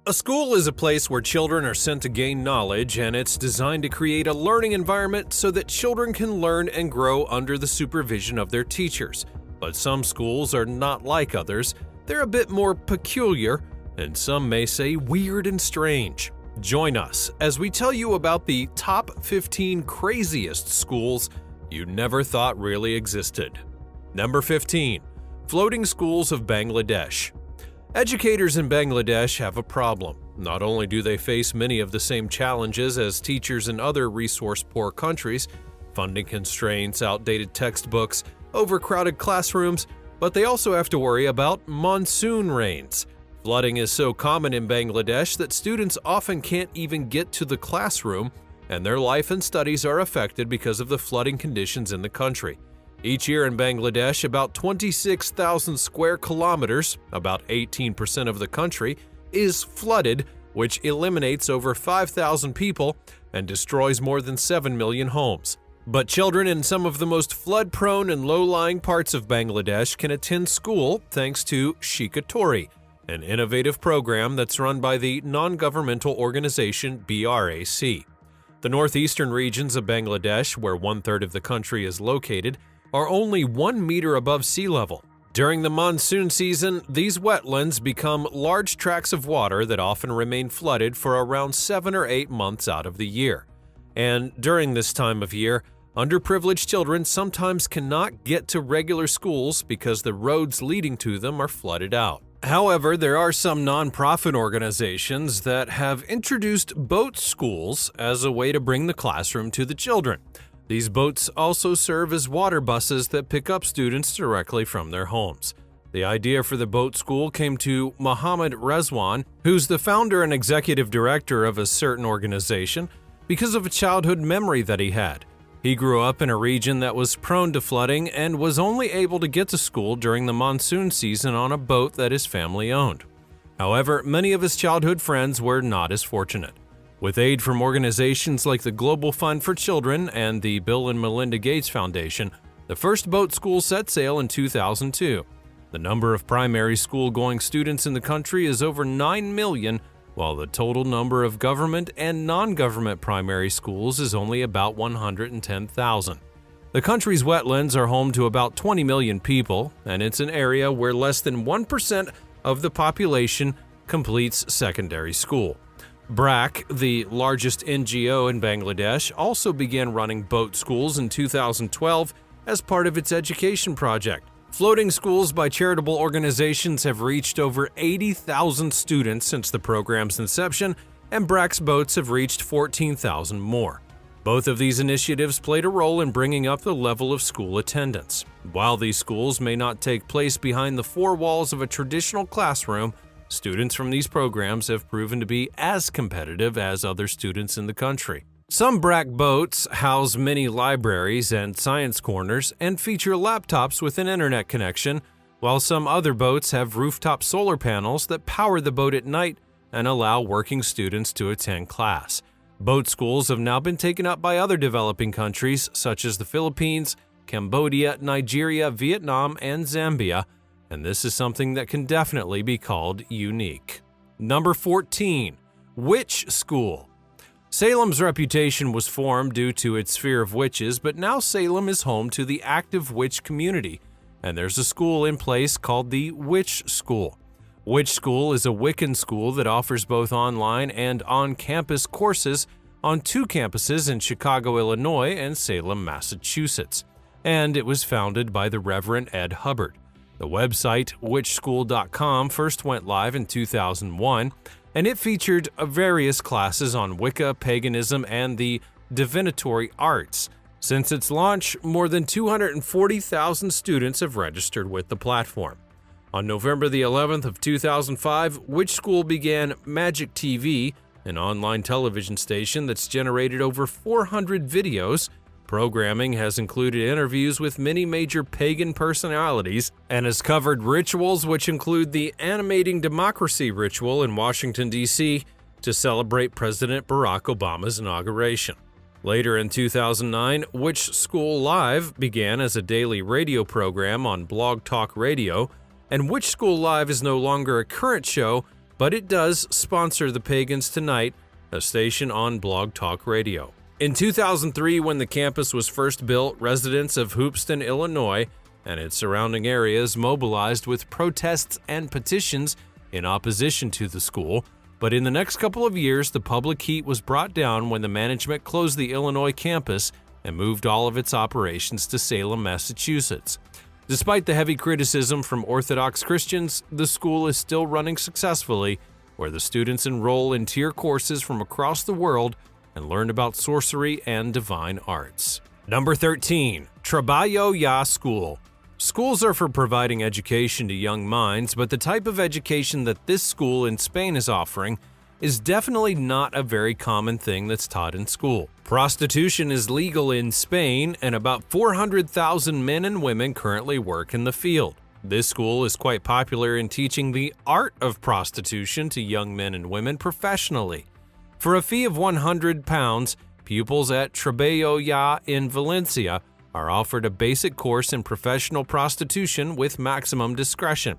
A school is a place where children are sent to gain knowledge, and it's designed to create a learning environment so that children can learn and grow under the supervision of their teachers. But some schools are not like others. They're a bit more peculiar, and some may say weird and strange. Join us as we tell you about the top 15 craziest schools you never thought really existed. Number 15. Floating Schools of Bangladesh. Educators in Bangladesh have a problem. Not only do they face many of the same challenges as teachers in other resource-poor countries, funding constraints, outdated textbooks, overcrowded classrooms, but they also have to worry about monsoon rains. Flooding is so common in Bangladesh that students often can't even get to the classroom, and their life and studies are affected because of the flooding conditions in the country. Each year in Bangladesh, about 26,000 square kilometers, about 18% of the country, is flooded, which eliminates over 5,000 people and destroys more than 7 million homes. But children in some of the most flood-prone and low-lying parts of Bangladesh can attend school thanks to Shikatori, an innovative program that's run by the non-governmental organization BRAC. The northeastern regions of Bangladesh, where one-third of the country is located, are only 1 meter above sea level. During the monsoon season, these wetlands become large tracts of water that often remain flooded for around 7 or 8 months out of the year. And during this time of year, underprivileged children sometimes cannot get to regular schools because the roads leading to them are flooded out. However, there are some nonprofit organizations that have introduced boat schools as a way to bring the classroom to the children. These boats also serve as water buses that pick up students directly from their homes. The idea for the boat school came to Mohammad Rezwan, who's the founder and executive director of a certain organization, because of a childhood memory that he had. He grew up in a region that was prone to flooding and was only able to get to school during the monsoon season on a boat that his family owned. However, many of his childhood friends were not as fortunate. With aid from organizations like the Global Fund for Children and the Bill and Melinda Gates Foundation, the first boat school set sail in 2002. The number of primary school-going students in the country is over 9 million, while the total number of government and non-government primary schools is only about 110,000. The country's wetlands are home to about 20 million people, and it's an area where less than 1% of the population completes secondary school. BRAC, the largest NGO in Bangladesh, also began running boat schools in 2012 as part of its education project. Floating schools by charitable organizations have reached over 80,000 students since the program's inception, and BRAC's boats have reached 14,000 more. Both of these initiatives played a role in bringing up the level of school attendance. While these schools may not take place behind the four walls of a traditional classroom, students from these programs have proven to be as competitive as other students in the country. Some BRAC boats house mini libraries and science corners and feature laptops with an internet connection, while some other boats have rooftop solar panels that power the boat at night and allow working students to attend class. Boat schools have now been taken up by other developing countries such as the Philippines, Cambodia, Nigeria, Vietnam, and Zambia, and this is something that can definitely be called unique. Number 14. Witch School. Salem's reputation was formed due to its fear of witches, but now Salem is home to the active witch community, and there's a school in place called the Witch School. Witch School is a Wiccan school that offers both online and on-campus courses on 2 campuses in Chicago, Illinois and Salem, Massachusetts, and it was founded by the Reverend Ed Hubbard. The website witchschool.com first went live in 2001, and it featured various classes on Wicca, paganism, and the divinatory arts. Since its launch, more than 240,000 students have registered with the platform. On November the 11th of 2005, Witch School began Magic TV, an online television station that's generated over 400 videos. Programming has included interviews with many major pagan personalities and has covered rituals which include the Animating Democracy ritual in Washington, D.C. to celebrate President Barack Obama's inauguration. Later in 2009, Witch School Live began as a daily radio program on Blog Talk Radio, and Witch School Live is no longer a current show, but it does sponsor the Pagans Tonight, a station on Blog Talk Radio. In 2003, when the campus was first built, residents of Hoopeston, Illinois, and its surrounding areas mobilized with protests and petitions in opposition to the school. But in the next couple of years, the public heat was brought down when the management closed the Illinois campus and moved all of its operations to Salem, Massachusetts. Despite the heavy criticism from Orthodox Christians, the school is still running successfully, where the students enroll in tier courses from across the world and learn about sorcery and divine arts. Number 13. Trabalho Ya School. Schools are for providing education to young minds, but the type of education that this school in Spain is offering is definitely not a very common thing that's taught in school. Prostitution is legal in Spain, and about 400,000 men and women currently work in the field. This school is quite popular in teaching the art of prostitution to young men and women professionally. For a fee of £100, pupils at Trabalho Ya in Valencia are offered a basic course in professional prostitution with maximum discretion.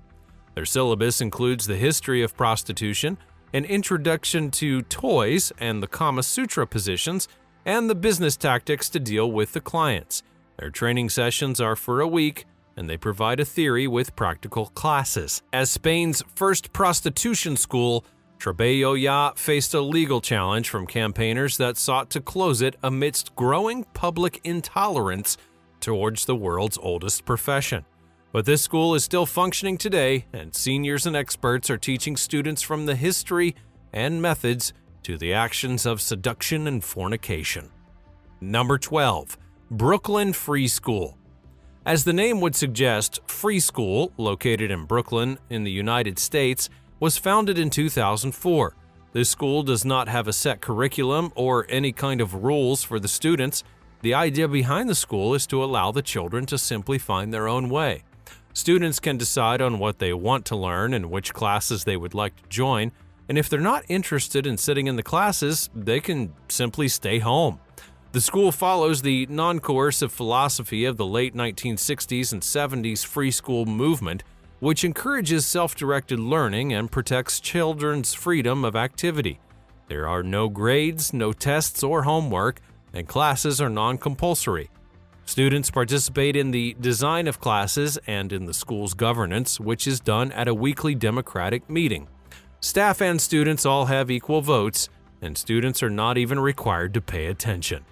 Their syllabus includes the history of prostitution, an introduction to toys and the Kama Sutra positions, and the business tactics to deal with the clients. Their training sessions are for a week, and they provide a theory with practical classes. As Spain's first prostitution school, Trabalho Ya faced a legal challenge from campaigners that sought to close it amidst growing public intolerance towards the world's oldest profession. But this school is still functioning today, and seniors and experts are teaching students from the history and methods to the actions of seduction and fornication. Number 12. Brooklyn Free School. As the name would suggest, Free School, located in Brooklyn in the United States, was founded in 2004. This school does not have a set curriculum or any kind of rules for the students. The idea behind the school is to allow the children to simply find their own way. Students can decide on what they want to learn and which classes they would like to join, and if they're not interested in sitting in the classes, they can simply stay home. The school follows the non-coercive philosophy of the late 1960s and 70s free school movement, which encourages self-directed learning and protects children's freedom of activity. There are no grades, no tests or homework, and classes are non-compulsory. Students participate in the design of classes and in the school's governance, which is done at a weekly democratic meeting. Staff and students all have equal votes, and students are not even required to pay attention.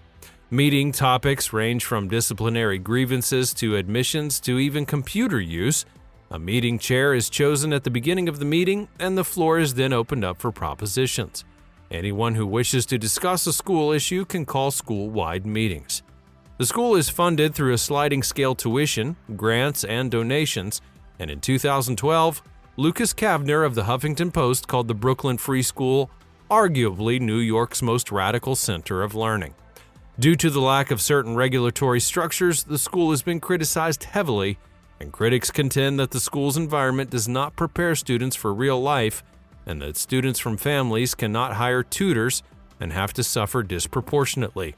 Meeting topics range from disciplinary grievances to admissions to even computer use. A meeting chair is chosen at the beginning of the meeting, and the floor is then opened up for propositions. Anyone who wishes to discuss a school issue can call school-wide meetings. The school is funded through a sliding scale tuition, grants, and donations, and in 2012, Lucas Kavner of the Huffington Post called the Brooklyn Free School arguably New York's most radical center of learning. Due to the lack of certain regulatory structures, the school has been criticized heavily, and critics contend that the school's environment does not prepare students for real life and that students from families cannot hire tutors and have to suffer disproportionately.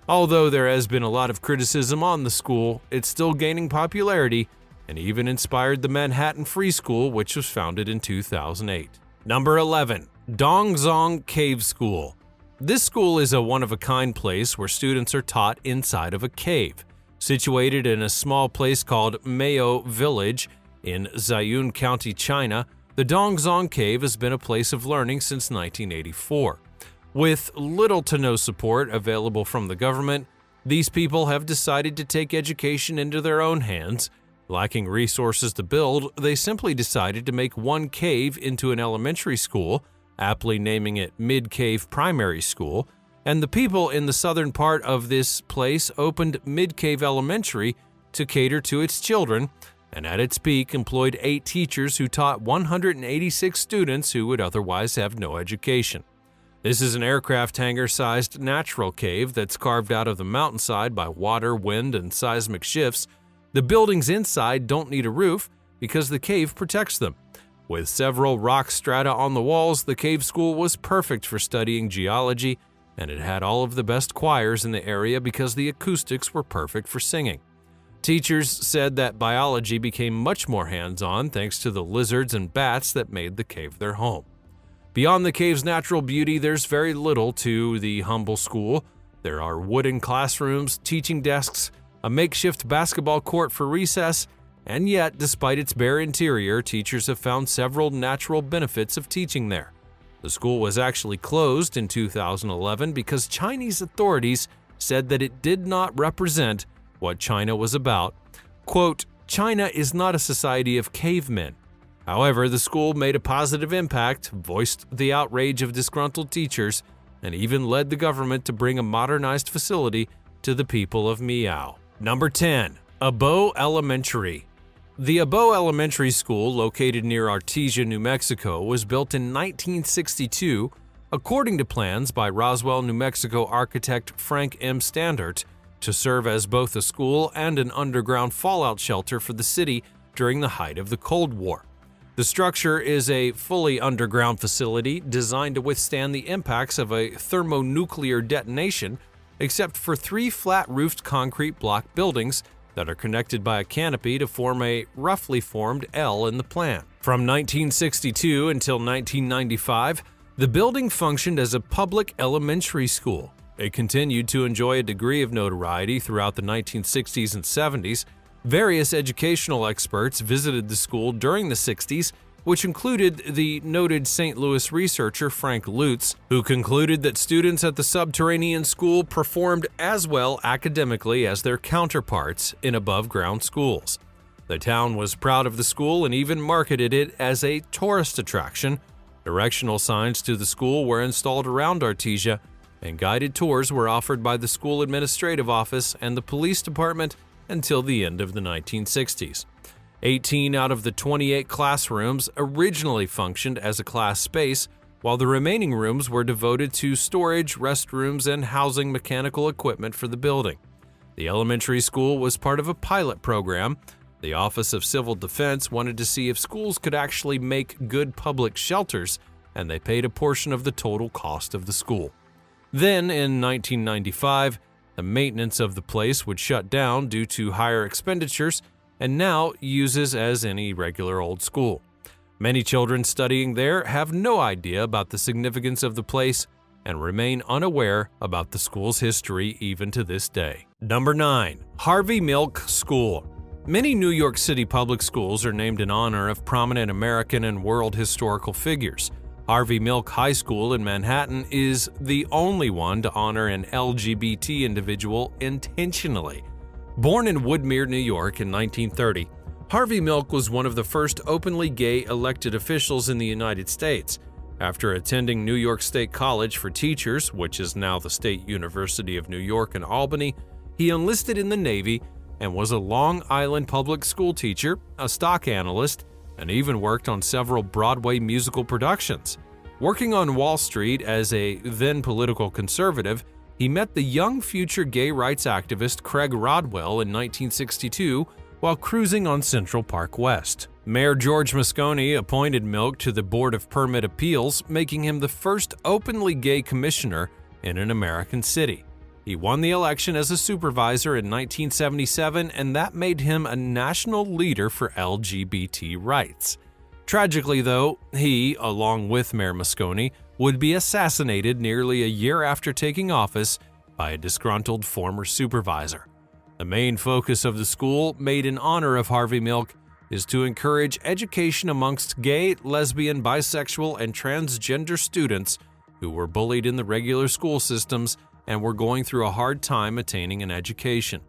Although there has been a lot of criticism on the school, it's still gaining popularity and even inspired the Manhattan Free School, which was founded in 2008. Number 11. Dongzong Cave School. This school is a one-of-a-kind place where students are taught inside of a cave. Situated in a small place called Mayo Village in Ziyun County, China, the Dongzong Cave has been a place of learning since 1984. With little to no support available from the government, these people have decided to take education into their own hands. Lacking resources to build, they simply decided to make one cave into an elementary school, aptly naming it Mid-Cave Primary School, and the people in the southern part of this place opened Mid-Cave Elementary to cater to its children, and at its peak employed 8 teachers who taught 186 students who would otherwise have no education. This is an aircraft hangar-sized natural cave that's carved out of the mountainside by water, wind, and seismic shifts. The buildings inside don't need a roof because the cave protects them. With several rock strata on the walls, the cave school was perfect for studying geology, and it had all of the best choirs in the area because the acoustics were perfect for singing. Teachers said that biology became much more hands-on thanks to the lizards and bats that made the cave their home. Beyond the cave's natural beauty, there's very little to the humble school. There are wooden classrooms, teaching desks, a makeshift basketball court for recess, and yet, despite its bare interior, teachers have found several natural benefits of teaching there. The school was actually closed in 2011 because Chinese authorities said that it did not represent what China was about. Quote, "China is not a society of cavemen." However, the school made a positive impact, voiced the outrage of disgruntled teachers, and even led the government to bring a modernized facility to the people of Miao. Number 10. Abo Elementary. The Abo Elementary School, located near Artesia, New Mexico, was built in 1962 according to plans by Roswell, New Mexico architect Frank M. Standart to serve as both a school and an underground fallout shelter for the city during the height of the Cold War. The structure is a fully underground facility designed to withstand the impacts of a thermonuclear detonation, except for 3 flat-roofed concrete block buildings that are connected by a canopy to form a roughly formed L in the plan. From 1962 until 1995, the building functioned as a public elementary school. It continued to enjoy a degree of notoriety throughout the 1960s and 70s. Various educational experts visited the school during the 60s, which included the noted St. Louis researcher Frank Lutz, who concluded that students at the subterranean school performed as well academically as their counterparts in above-ground schools. The town was proud of the school and even marketed it as a tourist attraction. Directional signs to the school were installed around Artesia, and guided tours were offered by the school administrative office and the police department until the end of the 1960s. 18 out of the 28 classrooms originally functioned as a class space, while the remaining rooms were devoted to storage, restrooms, and housing mechanical equipment for the building. The elementary school was part of a pilot program. The Office of Civil Defense wanted to see if schools could actually make good public shelters, and they paid a portion of the total cost of the school. Then, in 1995, the maintenance of the place would shut down due to higher expenditures, and now uses as any regular old school. Many children studying there have no idea about the significance of the place and remain unaware about the school's history even to this day. Number 9. Harvey Milk School. Many New York City public schools are named in honor of prominent American and world historical figures. Harvey Milk High School in Manhattan is the only one to honor an LGBT individual intentionally. Born in Woodmere, New York in 1930, Harvey Milk was one of the first openly gay elected officials in the United States. After attending New York State College for Teachers, which is now the State University of New York in Albany, he enlisted in the Navy and was a Long Island public school teacher, a stock analyst, and even worked on several Broadway musical productions. Working on Wall Street as a then political conservative, he met the young future gay rights activist Craig Rodwell in 1962 while cruising on Central Park West. Mayor George Moscone appointed Milk to the Board of Permit Appeals, making him the first openly gay commissioner in an American city. He won the election as a supervisor in 1977, and that made him a national leader for LGBT rights. Tragically, though, he, along with Mayor Moscone, would be assassinated nearly a year after taking office by a disgruntled former supervisor. The main focus of the school, made in honor of Harvey Milk, is to encourage education amongst gay, lesbian, bisexual, and transgender students who were bullied in the regular school systems and were going through a hard time attaining an education.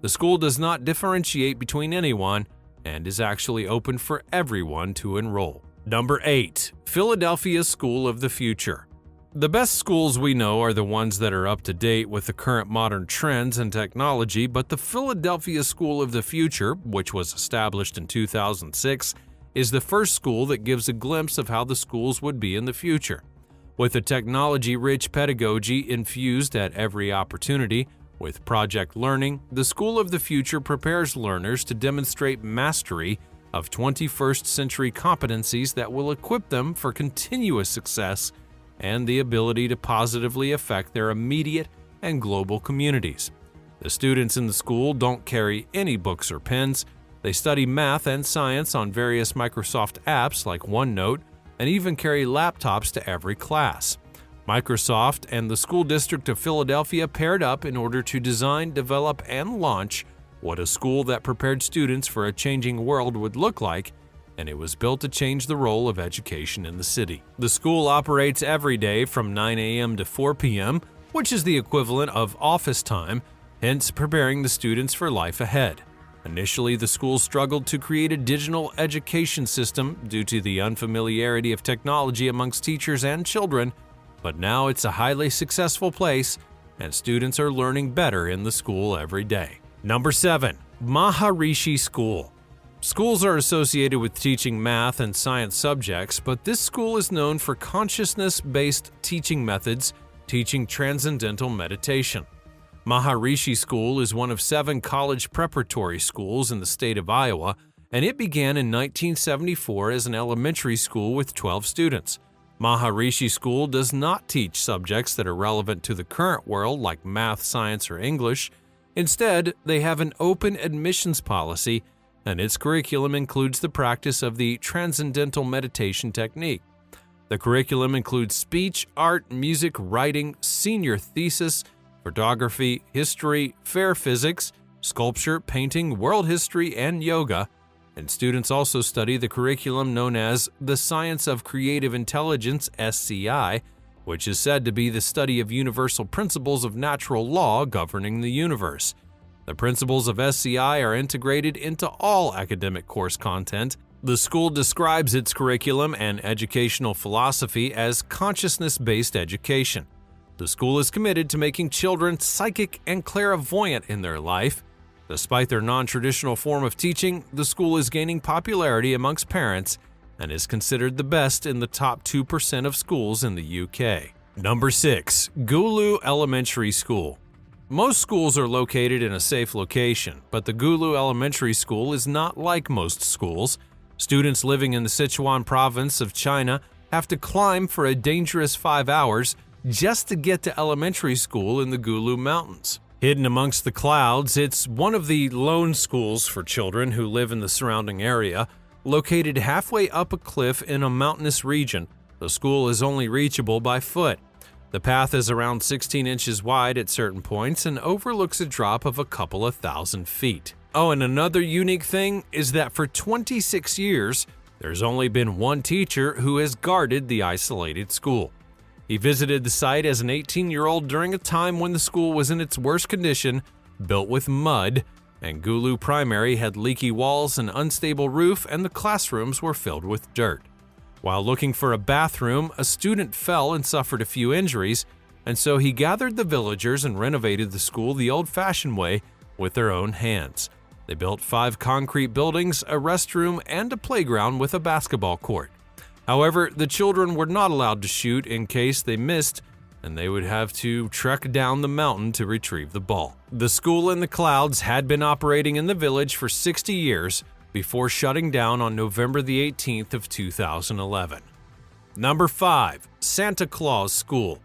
The school does not differentiate between anyone and is actually open for everyone to enroll. Number 8. Philadelphia School of the Future. The best schools we know are the ones that are up to date with the current modern trends and technology, but the Philadelphia School of the Future, which was established in 2006, is the first school that gives a glimpse of how the schools would be in the future. With a technology-rich pedagogy infused at every opportunity, with Project Learning, the School of the Future prepares learners to demonstrate mastery of 21st century competencies that will equip them for continuous success and the ability to positively affect their immediate and global communities. The students in the school don't carry any books or pens. They study math and science on various Microsoft apps like OneNote, and even carry laptops to every class. Microsoft and the School District of Philadelphia paired up in order to design, develop, and launch what a school that prepared students for a changing world would look like, and it was built to change the role of education in the city. The school operates every day from 9 a.m. to 4 p.m., which is the equivalent of office time, hence preparing the students for life ahead. Initially, the school struggled to create a digital education system due to the unfamiliarity of technology amongst teachers and children, but now it's a highly successful place, and students are learning better in the school every day. Number 7. Maharishi School. Schools are associated with teaching math and science subjects, but this school is known for consciousness-based teaching methods, teaching transcendental meditation. Maharishi School is one of 7 college preparatory schools in the state of Iowa, and it began in 1974 as an elementary school with 12 students. Maharishi School does not teach subjects that are relevant to the current world like math, science, or English. Instead, they have an open admissions policy, and its curriculum includes the practice of the transcendental meditation technique. The curriculum includes speech, art, music, writing, senior thesis, photography, history, fair physics, sculpture, painting, world history, and yoga, and students also study the curriculum known as the Science of Creative Intelligence (SCI), which is said to be the study of universal principles of natural law governing the universe. The principles of SCI are integrated into all academic course content. The school describes its curriculum and educational philosophy as consciousness-based education. The school is committed to making children psychic and clairvoyant in their life. Despite their non-traditional form of teaching, the school is gaining popularity amongst parents and is considered the best in the top 2% of schools in the UK. Number 6. Gulu Elementary School. Most schools are located in a safe location, but the Gulu Elementary School is not like most schools. Students living in the Sichuan province of China have to climb for a dangerous 5 hours just to get to elementary school in the Gulu Mountains. Hidden amongst the clouds, it's one of the lone schools for children who live in the surrounding area. Located halfway up a cliff in a mountainous region, the school is only reachable by foot. The path is around 16 inches wide at certain points and overlooks a drop of a couple of thousand feet. Oh, and another unique thing is that for 26 years, there's only been one teacher who has guarded the isolated school. He visited the site as an 18-year-old during a time when the school was in its worst condition, built with mud, and Gulu Primary had leaky walls, an unstable roof, and the classrooms were filled with dirt. While looking for a bathroom, a student fell and suffered a few injuries, and so he gathered the villagers and renovated the school the old-fashioned way with their own hands. They built 5 concrete buildings, a restroom, and a playground with a basketball court. However, the children were not allowed to shoot in case they missed, and they would have to trek down the mountain to retrieve the ball. The school in the clouds had been operating in the village for 60 years before shutting down on November the 18th of 2011. Number 5. Santa Claus School.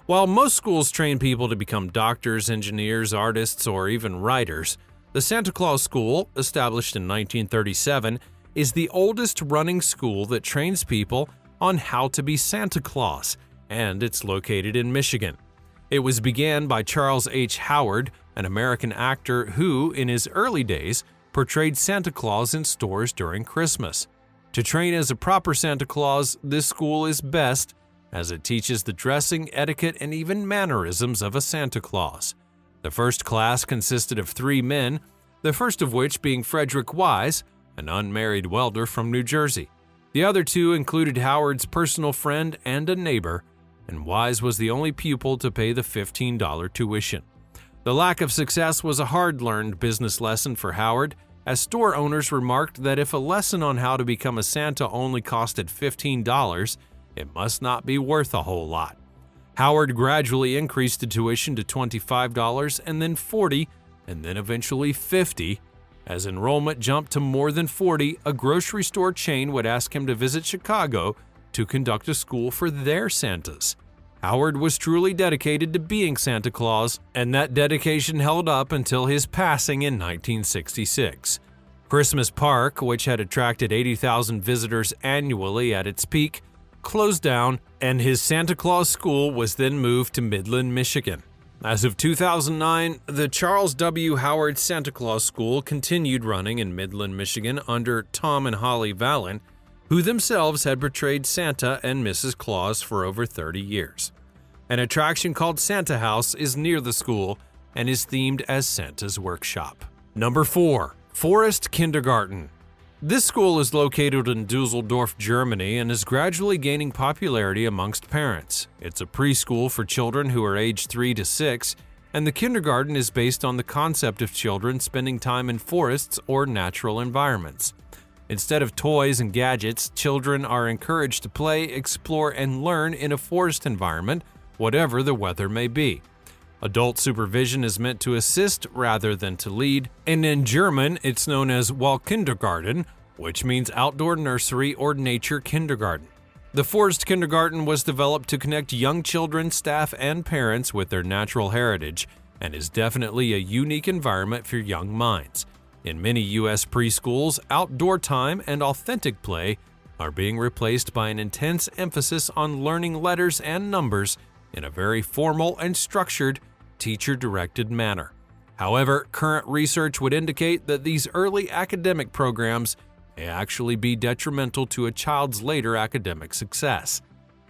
While most schools train people to become doctors, engineers, artists, or even writers, the Santa Claus School, established in 1937, is the oldest running school that trains people on how to be Santa Claus, and it's located in Michigan. It was began by Charles H. Howard, an American actor who, in his early days, portrayed Santa Claus in stores during Christmas. To train as a proper Santa Claus, this school is best, as it teaches the dressing, etiquette, and even mannerisms of a Santa Claus. The first class consisted of 3 men, the first of which being Frederick Wise, an unmarried welder from New Jersey. The other 2 included Howard's personal friend and a neighbor, and Wise was the only pupil to pay the $15 tuition. The lack of success was a hard-learned business lesson for Howard, as store owners remarked that if a lesson on how to become a Santa only costed $15, it must not be worth a whole lot. Howard gradually increased the tuition to $25 and then $40, and then eventually $50. As enrollment jumped to more than 40, a grocery store chain would ask him to visit Chicago to conduct a school for their Santas. Howard was truly dedicated to being Santa Claus, and that dedication held up until his passing in 1966. Christmas Park, which had attracted 80,000 visitors annually at its peak, closed down, and his Santa Claus School was then moved to Midland, Michigan. As of 2009, the Charles W. Howard Santa Claus School continued running in Midland, Michigan under Tom and Holly Vallon, who themselves had portrayed Santa and Mrs. Claus for over 30 years. An attraction called Santa House is near the school and is themed as Santa's Workshop. Number 4. Forest Kindergarten. This school is located in Dusseldorf, Germany, and is gradually gaining popularity amongst parents. It's a preschool for children who are aged 3 to 6, and the kindergarten is based on the concept of children spending time in forests or natural environments. Instead of toys and gadgets, children are encouraged to play, explore, and learn in a forest environment, whatever the weather may be. Adult supervision is meant to assist rather than to lead, and in German it's known as Waldkindergarten, which means outdoor nursery or nature kindergarten. The Forest Kindergarten was developed to connect young children, staff, and parents with their natural heritage, and is definitely a unique environment for young minds. In many U.S. preschools, outdoor time and authentic play are being replaced by an intense emphasis on learning letters and numbers in a very formal and structured, teacher-directed manner. However, current research would indicate that these early academic programs may actually be detrimental to a child's later academic success.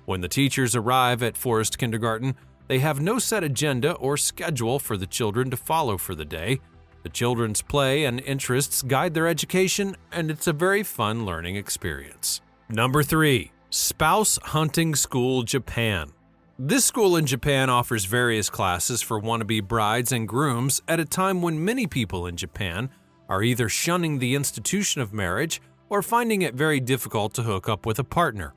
When the teachers arrive at Forest Kindergarten, they have no set agenda or schedule for the children to follow for the day. The children's play and interests guide their education, and it's a very fun learning experience. Number 3. Spouse Hunting School, Japan. This school in Japan offers various classes for wannabe brides and grooms at a time when many people in Japan are either shunning the institution of marriage or finding it very difficult to hook up with a partner.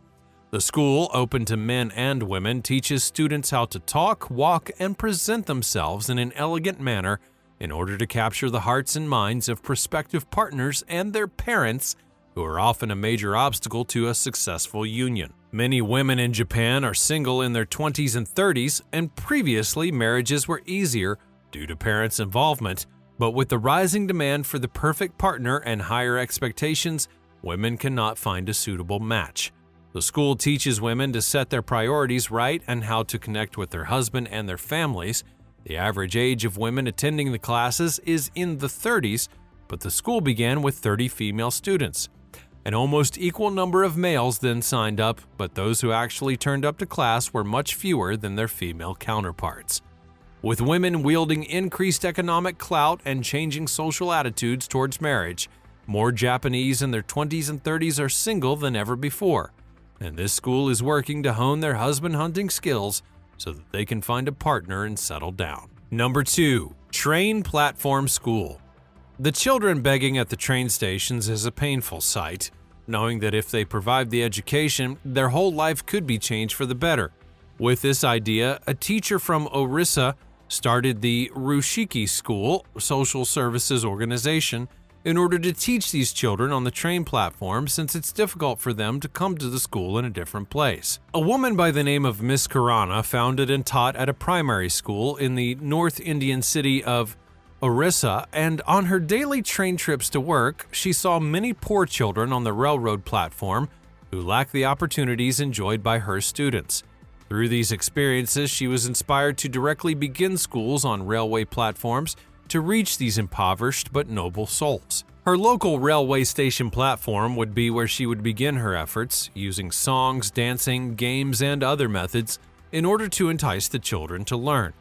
The school, open to men and women, teaches students how to talk, walk, and present themselves in an elegant manner in order to capture the hearts and minds of prospective partners and their parents, who are often a major obstacle to a successful union. Many women in Japan are single in their 20s and 30s, and previously marriages were easier due to parents' involvement, but with the rising demand for the perfect partner and higher expectations, women cannot find a suitable match. The school teaches women to set their priorities right and how to connect with their husband and their families. The average age of women attending the classes is in the 30s, but the school began with 30 female students. An almost equal number of males then signed up, but those who actually turned up to class were much fewer than their female counterparts. With women wielding increased economic clout and changing social attitudes towards marriage, more Japanese in their 20s and 30s are single than ever before, and this school is working to hone their husband hunting skills so that they can find a partner and settle down. Number 2. Train Platform School. The children begging at the train stations is a painful sight, knowing that if they provide the education, their whole life could be changed for the better. With this idea, a teacher from Orissa started the Rushiki School social services organization in order to teach these children on the train platform, since it's difficult for them to come to the school in a different place. A woman by the name of Miss Karana founded and taught at a primary school in the North Indian city of Orissa, and on her daily train trips to work, she saw many poor children on the railroad platform who lacked the opportunities enjoyed by her students. Through these experiences, she was inspired to directly begin schools on railway platforms to reach these impoverished but noble souls. Her local railway station platform would be where she would begin her efforts, using songs, dancing, games, and other methods in order to entice the children to learn.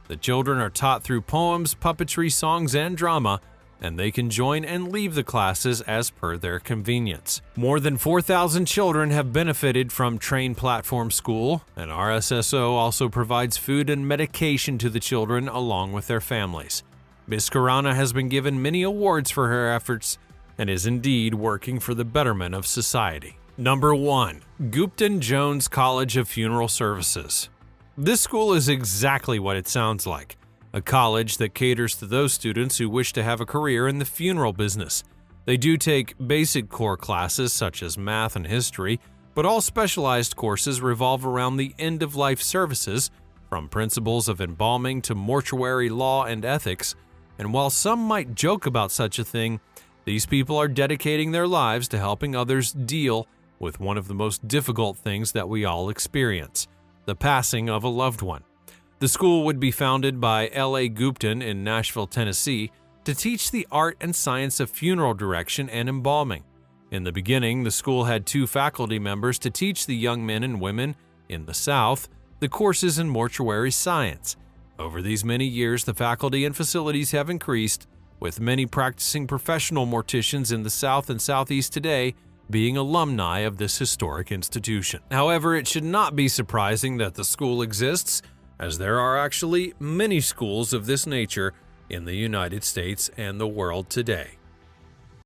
The children are taught through poems, puppetry, songs, and drama, and they can join and leave the classes as per their convenience. More than 4,000 children have benefited from Train Platform School, and RSSO also provides food and medication to the children along with their families. Ms. Karana has been given many awards for her efforts and is indeed working for the betterment of society. Number 1. Gupton Jones College of Funeral Services. This school is exactly what it sounds like, a college that caters to those students who wish to have a career in the funeral business. They do take basic core classes such as math and history, but all specialized courses revolve around the end-of-life services, from principles of embalming to mortuary law and ethics. And while some might joke about such a thing, These people are dedicating their lives to helping others deal with one of the most difficult things that we all experience, the passing of a loved one. The school would be founded by L.A. Gupton in Nashville, Tennessee, to teach the art and science of funeral direction and embalming. In the beginning, the school had 2 faculty members to teach the young men and women in the South the courses in mortuary science. Over these many years, the faculty and facilities have increased, with many practicing professional morticians in the South and Southeast today being alumni of this historic institution. However, it should not be surprising that the school exists, as there are actually many schools of this nature in the United States and the world today.